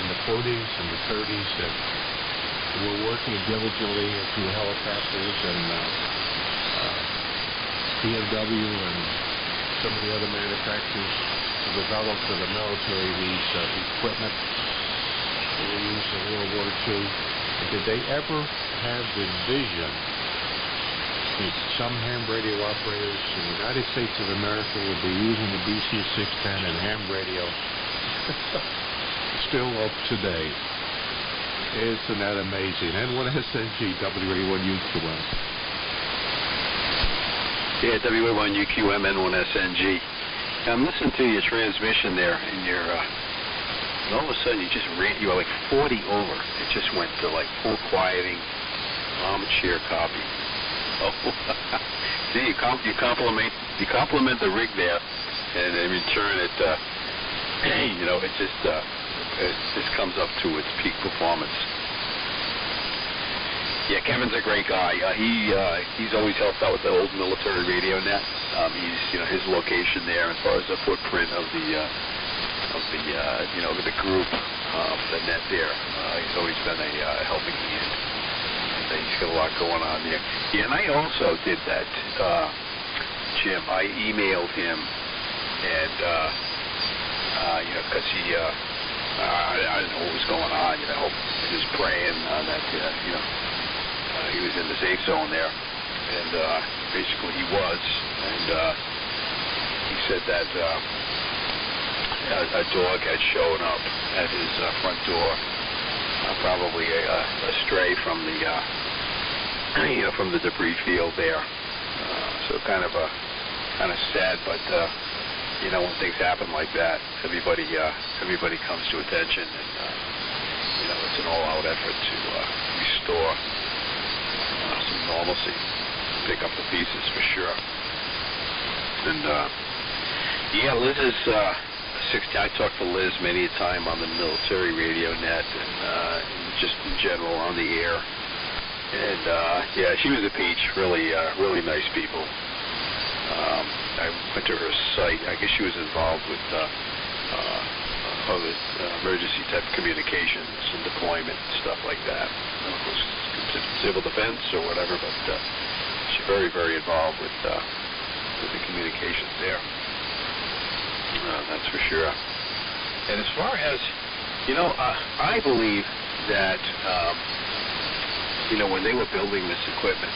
the 40s and the 30s, that were working diligently through helicopters and BMW and some of the other manufacturers to develop for the military these equipment that were used in World War II? And did they ever have the vision that some ham radio operators in the United States of America will be using the BC-610 and ham radio still up today? Isn't that amazing? N1SNG, W81UQM. Yeah, W81UQM, N1SNG. I'm listening to your transmission there, and all of a sudden you were like 40 over. It just went to like full quieting, armchair copy. Oh, see, you compliment the rig there, and in return it just comes up to its peak performance. Yeah, Kevin's a great guy. He's always helped out with the old military radio net. He's his location there as far as the footprint of the group, the net there. He's always been a helping hand. He's got a lot going on there. Yeah, and I also did that, Jim. I emailed him, and because he, I didn't know what was going on. He was praying that he was in the safe zone there, and basically he was. And he said that a dog had shown up at his front door, probably a stray from the from the debris field there. So kind of sad, but when things happen like that, everybody comes to attention, and it's an all-out effort to restore some normalcy, pick up the pieces for sure. And Liz is 60. I talked to Liz many a time on the military radio net, and just in general on the air. And she was a peach. Really nice people. I went to her site. I guess she was involved with other emergency type communications and deployment and stuff like that. I don't know if it was civil defense or whatever, but she's very involved with the communications there. That's for sure. And as far as I believe that when they were building this equipment,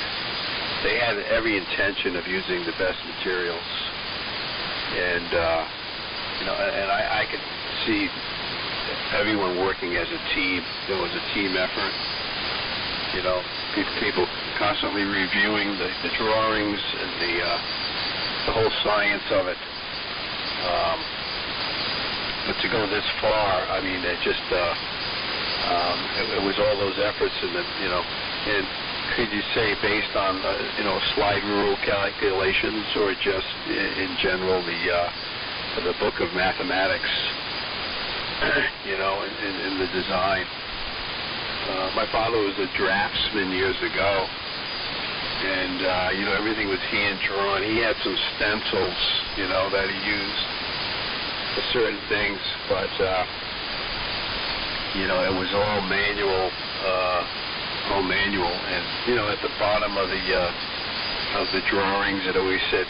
they had every intention of using the best materials, and and I could see everyone working as a team. There was a team effort. People constantly reviewing the drawings and the whole science of it. But to go this far, I mean, it just it was all those efforts, and and could you say based on slide rule calculations, or just in general the book of mathematics, in the design. My father was a draftsman years ago, and everything was hand drawn. He had some stencils, that he used for certain things, but it was all manual, and at the bottom of the drawings it always said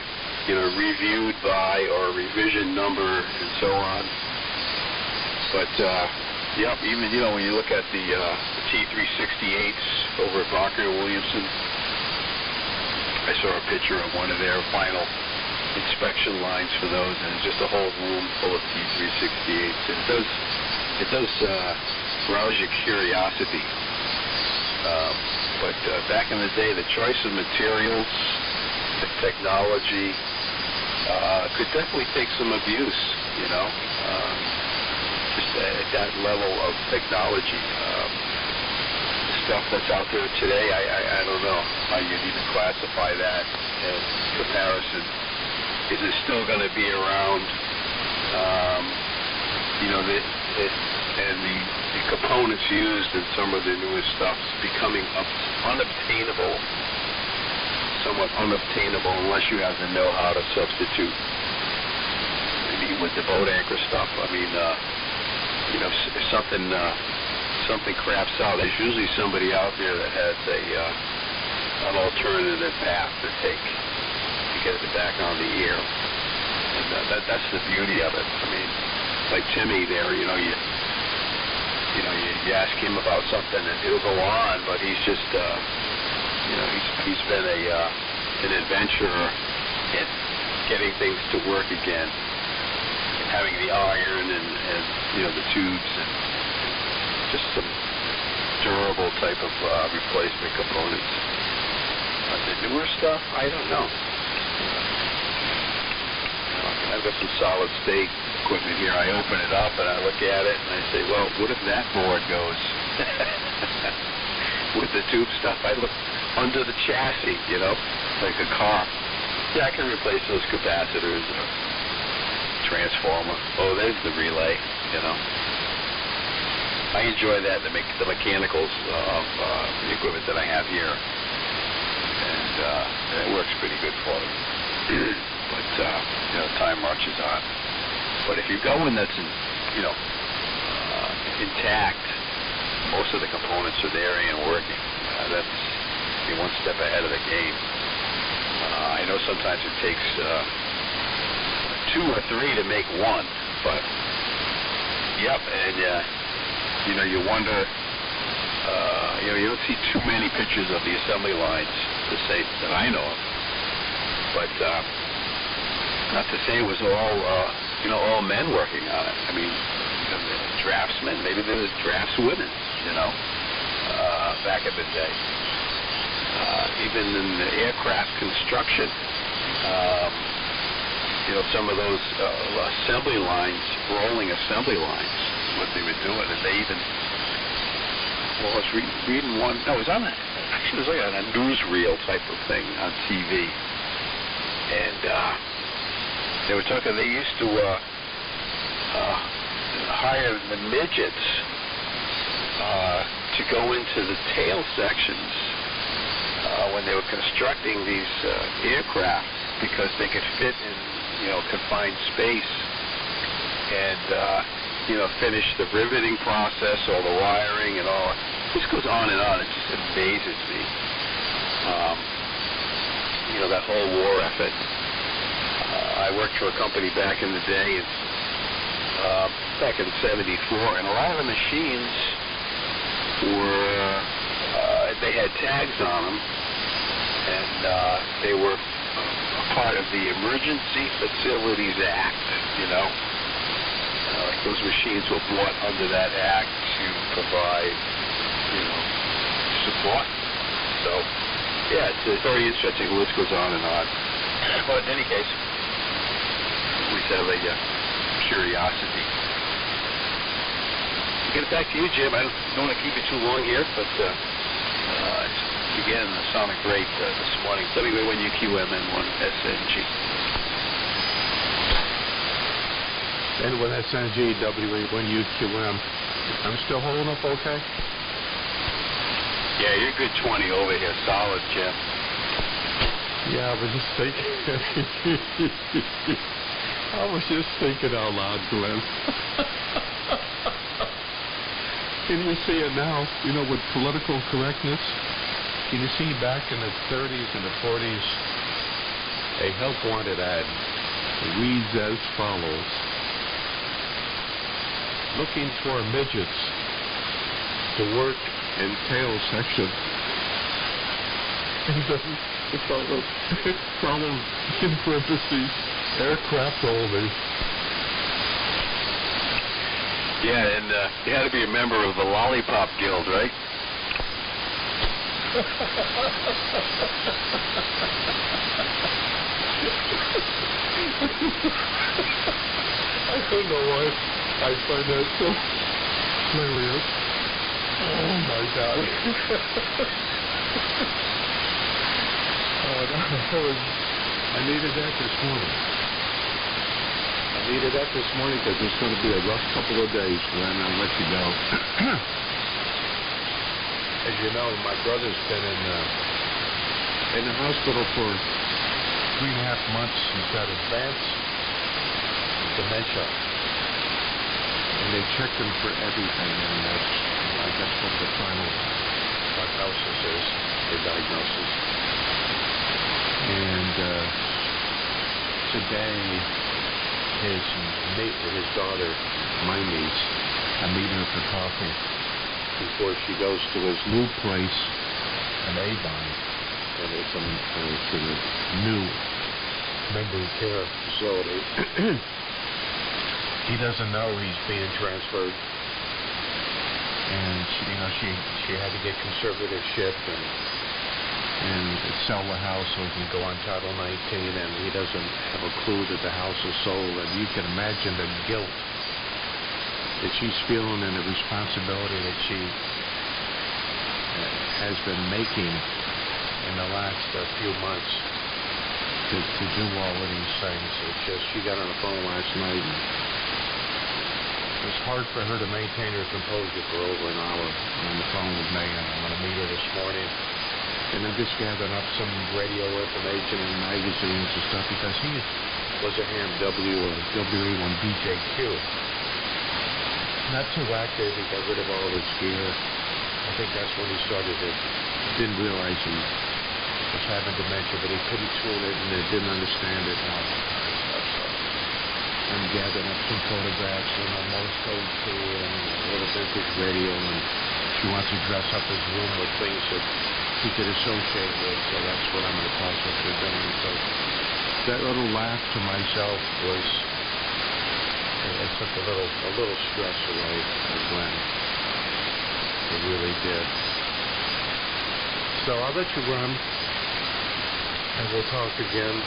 reviewed by, or revision number, and so on. But even when you look at the T368s over at Barker and Williamson, I saw a picture of one of their final inspection lines for those, and it's just a whole room full of T368s. It does rouse your curiosity. But back in the day, the choice of materials, the technology, could definitely take some abuse, just at that level of technology. The stuff that's out there today, I don't know how you'd even classify that in comparison. Is it still going to be around? The components used in some of the newest stuff is becoming unobtainable, somewhat unobtainable, unless you have the know-how to substitute. Maybe with the boat anchor stuff, I mean, if something craps out, there's usually somebody out there that has an alternative path to take to get it back on the air. And that's the beauty of it. I mean, like Timmy there, you ask him about something and he'll go on, but he's just, he's been an adventurer in getting things to work again, and having the iron and the tubes and just some durable type of replacement components. The newer stuff, I don't know. I've got some solid state equipment here. I open it up and I look at it and I say, well, what if that board goes? With the tube stuff, I look under the chassis, like a car. Yeah, I can replace those capacitors or transformer. Oh, there's the relay, I enjoy that, the mechanicals of the equipment that I have here. And it works pretty good for me. But time marches on. But if you go in that's intact, most of the components are there and working. That's one step ahead of the game. I know sometimes it takes 2 or 3 to make one, but and you wonder. You don't see too many pictures of the assembly lines to say that I know of, but not to say it was all all men working on it. I mean, draftsmen, maybe there was draftswomen, back in the day. Even in the aircraft construction, some of those assembly lines, rolling assembly lines, what they were doing, and they even, I was reading one, no, it was actually it was like on a newsreel type of thing on TV, and they were talking, they used to hire the midgets to go into the tail sections when they were constructing these aircraft, because they could fit in, confined space, and finish the riveting process, all the wiring and all. This goes on and on. It just amazes me. That whole war effort. I worked for a company back in the day, back in '74, and a lot of the machines were, they had tags on them, and they were part of the Emergency Facilities Act, those machines were brought under that act to provide, support. So, yeah, it's very interesting. The list goes on and on. But in any case, we just have a curiosity. To get it back to you, Jim, I don't want to keep you too long here, but I began the Sonic Great this morning, WA1UQM-N1SNG. N1SNG, WA1UQM. I'm still holding up okay? Yeah, you're good 20 over here. Solid, Jim. Yeah, I was just thinking out loud, Glenn. Can you see it now? With political correctness? Can you see back in the 30s and the 40s, a help wanted ad reads as follows: looking for midgets to work in tail section. And then it follows in parentheses, aircraft only. Yeah, and you had to be a member of the Lollipop Guild, right? I don't know why I find that so hilarious. Oh my God. I needed that this morning. Because it's going to be a rough couple of days, Glenn. I'll let you go. As you know, my brother's been in the hospital for 3.5 months. He's got advanced dementia. And they checked him for everything, and that's, I guess, what the final prognosis is, or diagnosis. And today, his daughter, my niece, I'm meeting her for coffee before she goes to his new place in Avon, and it's a new memory care facility. He doesn't know he's being transferred, and she had to get conservatorship and sell the house so he can go on Title 19, and he doesn't have a clue that the house is sold. And you can imagine the guilt that she's feeling and the responsibility that she has been making in the last few months to do all of these things. It's just, she got on the phone last night, and it was hard for her to maintain her composure for over an hour on the phone with me. And I'm going to meet her this morning. And I'm just gathering up some radio information and magazines and stuff, because he was a ham WA1BJQ. Not too active. He got rid of all of his gear. I think that's when he started to, didn't realize he was having dementia, but he couldn't tune it and didn't understand it and all that kind of stuff. So I'm gathering up some photographs and a Morse code key and a little vintage radio, and she wants to dress up his room with things that he could associate with, so that's what I'm in the process of doing. So that little laugh to myself was it took a little stress away from Glenn. It really did. So I'll let you run, and we'll talk again.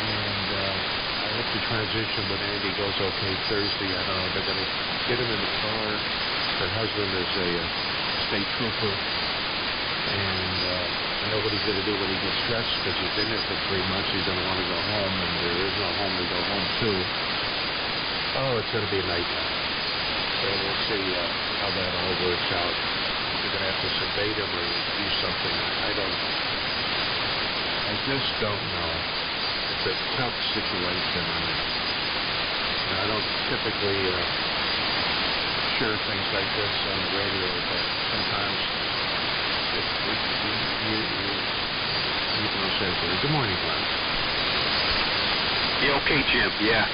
And I hope the transition with Andy goes okay Thursday. I don't know, they're going to get him in the car. Her husband is a state trooper, and I know what he's going to do when he gets dressed, because he's been here for 3 months. He's going to want to go home, and there is no home to go home to. Oh, it's going to be nighttime. So we'll see how that all works out. We're going to have to sedate him or do something. I just don't know. It's a tough situation. I don't typically share things like this on the radio, but sometimes you can say so. Good morning, Glenn. Yeah, okay, Jim. Yeah.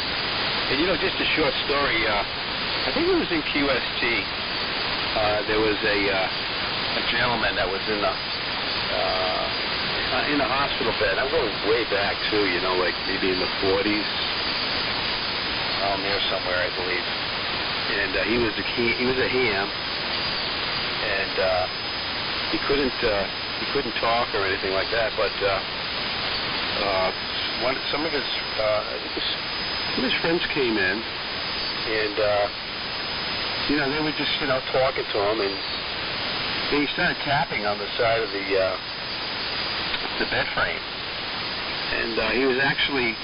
And just a short story. I think it was in QST. There was a gentleman that was in a hospital bed. I'm going way back too. Like maybe in the 40s, there somewhere, I believe. And he was a ham, and he couldn't talk or anything like that. But some of his friends came in, and they were just talking to him, and he started tapping on the side of the bed frame, and he was actually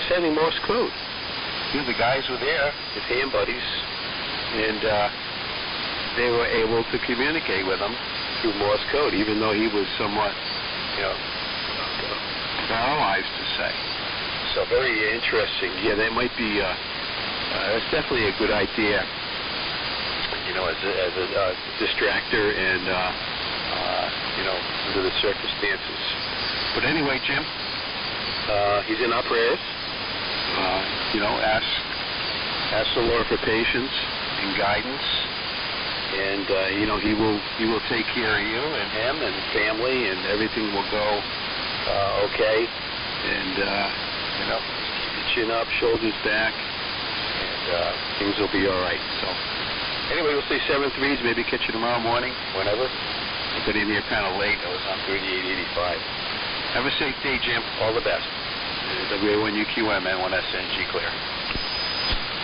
sending Morse code. The guys were there, his ham buddies, and they were able to communicate with him through Morse code, even though he was somewhat, paralyzed, to say. So very interesting. Yeah, that might be. That's definitely a good idea. As a distractor and under the circumstances. But anyway, Jim, he's in our prayers. Ask the Lord for patience and guidance, and He will take care of you and him and family, and everything will go okay. And keep your chin up, shoulders back, and things will be all right. So anyway, we'll say 7.3s. Maybe catch you tomorrow morning, whenever. I got in here kind of late. I was on 3885. Have a safe day, Jim. All the best. WA1UQM, N1SNG clear.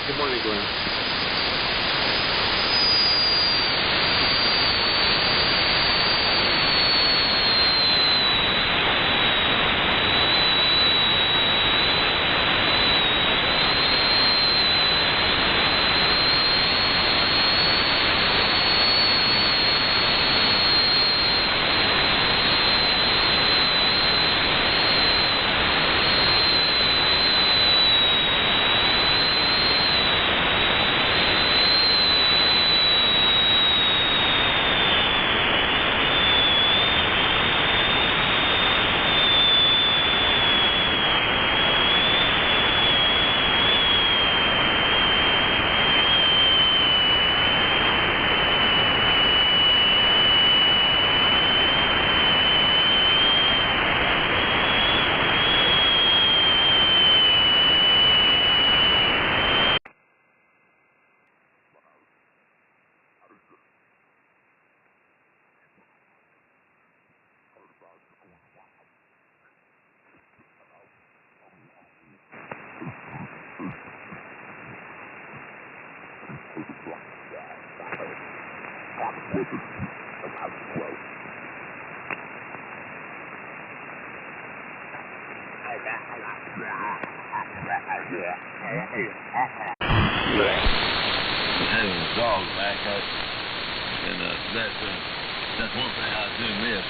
Good morning, Glenn. Having a dog back up, and that's one thing I do miss.